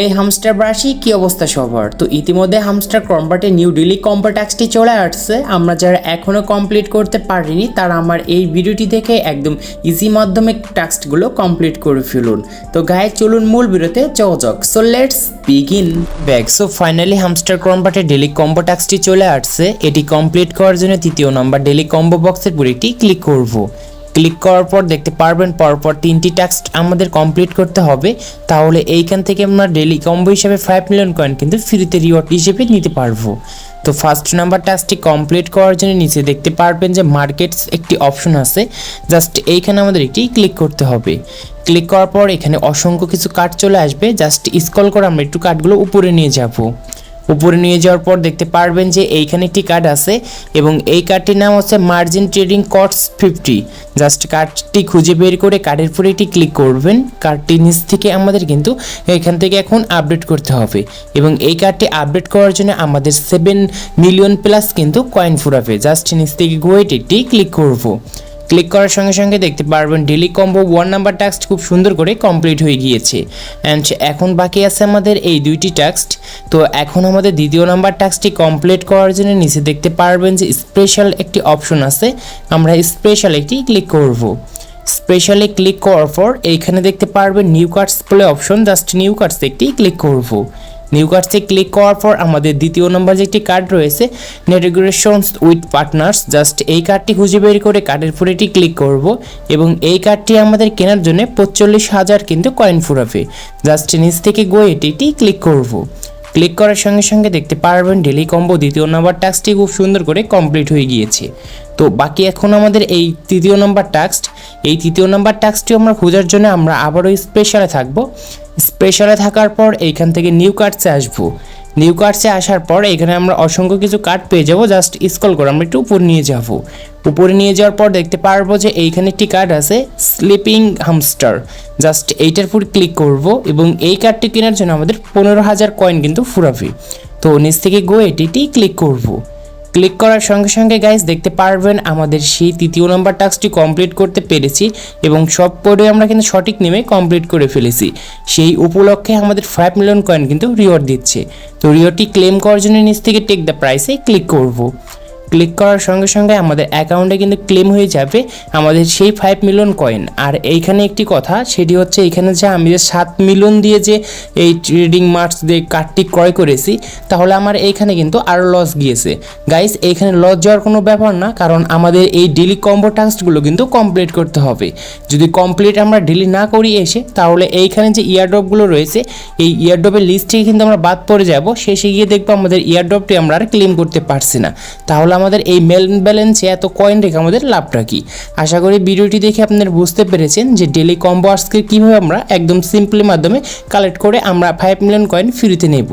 এই হামস্টার ব্রাশি কি অবস্থা সবার। তো ইতিমধ্যে হামস্টার কম্বাটে নিউ ডেইলি কম্বো টাস্কটি চলে আসছে। আমরা যারা এখনো কমপ্লিট করতে পারিনি তারা আমার এই ভিডিওটি দেখে একদম ইজি মাধ্যমে টাস্কগুলো কমপ্লিট করে ফেলুন। তো গায়ে চলুন মূল ভিডিওতে যাওয়া যাক। So let's begin back. So finally hamster কম্বাটে ডেইলি কম্বো টাস্কটি চলে আসছে। এটি কমপ্লিট করার জন্য তৃতীয় নাম্বার ডেইলি কম্বো বক্সের উপর একটি ক্লিক করব। ক্লিক করার পর দেখতে পারবেন পরপর 3টি টাস্ক আমাদের কমপ্লিট করতে হবে, তাহলে এইখান থেকে আমরা ডেইলি কম্বো হিসেবে 5 মিলিয়ন কয়েন কিন্তু ফ্রিতে রিওয়ার্ড হিসেবে নিতে পারবো। তো ফার্স্ট নাম্বার টাস্কটি কমপ্লিট করার জন্য নিচে দেখতে পারবেন যে মার্কেটস একটি অপশন আছে, জাস্ট এইখানে আমাদের একটি ক্লিক করতে হবে। ক্লিক করার পর এখানে অসংখ্য কিছু কার্ড চলে আসবে, জাস্ট স্ক্রল করে আমরা একটু কার্ডগুলো উপরে নিয়ে যাব। উপরে নিয়ে যাওয়ার পর দেখতে পারবেন যে এইখানে একটি কার্ড আছে এবং এই কার্ডটির নাম হচ্ছে মার্জিন ট্রেডিং কস্ট 50। জাস্ট কার্ডটি খুঁজে বের করে কার্ডের উপরে একটি ক্লিক করবেন। কার্ডটি নিচ থেকে আমাদের কিন্তু এখান থেকে এখন আপডেট করতে হবে এবং এই কার্ডটি আপডেট করার জন্য আমাদের 7 মিলিয়ন প্লাস কিন্তু কয়েন ফুরাবে। জাস্ট নিচ থেকে গোয়েট একটি ক্লিক করব। ক্লিক করার সঙ্গে সঙ্গে দেখতে পারবেন ডেইলি কম্বো 1 নাম্বার টাস্ক খুব সুন্দর করে কমপ্লিট হয়ে গিয়েছে। অ্যান্ড এখন বাকি আছে আমাদের এই 2টি টাস্ক। তো এখন আমাদের দ্বিতীয় নাম্বার টাস্কটি কমপ্লিট করার জন্য নিচে দেখতে পারবেন যে স্পেশাল একটি অপশন আছে, আমরা স্পেশাল একটি ক্লিক করব। স্পেশালি ক্লিক করার পর এইখানে দেখতে পারবেন new cards play option, just new cards একটি ক্লিক করব। নিউ কার্ডসে ক্লিক করার পর আমাদের দ্বিতীয় নম্বর যে একটি কার্ড রয়েছে নেগোশিয়েশনস উইথ পার্টনার্স, জাস্ট এই কার্ডটি খুঁজে বের করে কার্ডের উপরে এটি ক্লিক করব এবং এই কার্ডটি আমাদের কেনার জন্য 45,000 কিন্তু কয়েন ফুরাবে। জাস্ট নিচ থেকে গিয়ে এটি ক্লিক করব। ক্লিক করার সঙ্গে সঙ্গে দেখতে পারবেন ডেইলি কম্বো দ্বিতীয় নাম্বার টাস্কটি খুব সুন্দর করে কমপ্লিট হয়ে গিয়েছে। তো বাকি এখন আমাদের এই তৃতীয় নাম্বার টাস্ক। এই তৃতীয় নাম্বার টাস্কটি আমরা খোঁজার জন্য আমরা আবারও স্পেশালে থাকব। স্পেশালে থাকার পর এইখান থেকে নিউ কার্ডসে আসবো। নিউ কার্ডসে আসার পর এখানে আমরা অসংখ্য কিছু কার্ড পেয়ে যাব, জাস্ট স্ক্রল করে আমরা একটু উপরে নিয়ে যাব। উপরে নিয়ে যাওয়ার পর দেখতে পারবো যে এইখানে একটি কার্ড আছে স্লিপিং হামস্টার, জাস্ট এইটার উপর ক্লিক করব এবং এই কার্ডটি কেনার জন্য আমাদের 15,000 কয়েন কিন্তু ফুরাবে। তো নিচ থেকে গো এটি ক্লিক করব। ক্লিক করার সঙ্গে সঙ্গে গাইস দেখতে পারবেন আমাদের সেই তৃতীয় নাম্বার টাস্কটি কমপ্লিট করতে পেরেছি এবং সব পরে আমরা কিন্তু সঠিক নেমে কমপ্লিট করে ফেলেছি। সেই উপলক্ষে আমাদের 5 মিলিয়ন কয়েন কিন্তু রিওয়ার্ড দিচ্ছে। তো রিওয়ার্ডটি ক্লেম করার জন্য নিচ থেকে টেক দ্য প্রাইসে ক্লিক করব। ক্লিক করার সঙ্গে সঙ্গে আমাদের অ্যাকাউন্টে কিন্তু ক্লেম হয়ে যাবে আমাদের সেই 5 মিলিয়ন কয়েন। আর এইখানে একটি কথা, সেটি হচ্ছে এখানে যে আমি যে 7 মিলিয়ন দিয়ে যে এই ট্রেডিং মার্টস দিয়ে কার্ডটি ক্রয় করেছি, তাহলে আমার এইখানে কিন্তু আরও লস গিয়েছে। গাইস এইখানে লস যাওয়ার কোনো ব্যাপার না, কারণ আমাদের এই ডেইলি কম্বো টাস্কগুলো কিন্তু কমপ্লিট করতে হবে। যদি কমপ্লিট আমরা ডেইলি না করি এসে, তাহলে এইখানে যে ইয়ারড্রপগুলো রয়েছে এই ইয়ারড্রপের লিস্ট থেকে কিন্তু আমরা বাদ পড়ে যাব। শেষে গিয়ে দেখবো আমাদের ইয়ারড্রপটি আমরা আর ক্লেম করতে পারছি না। তাহলে আমাদের এই মেল ব্যালেন্সে এত কয়েন রেখে আমাদের লাভটা কি। আশা করি ভিডিওটি দেখে আপনারা বুঝতে পেরেছেন যে ডেইলি কম্বো আজকে কীভাবে আমরা একদম সিম্পলি মাধ্যমে কালেক্ট করে আমরা 5 মিলিয়ন কয়েন ফ্রিতে নেব।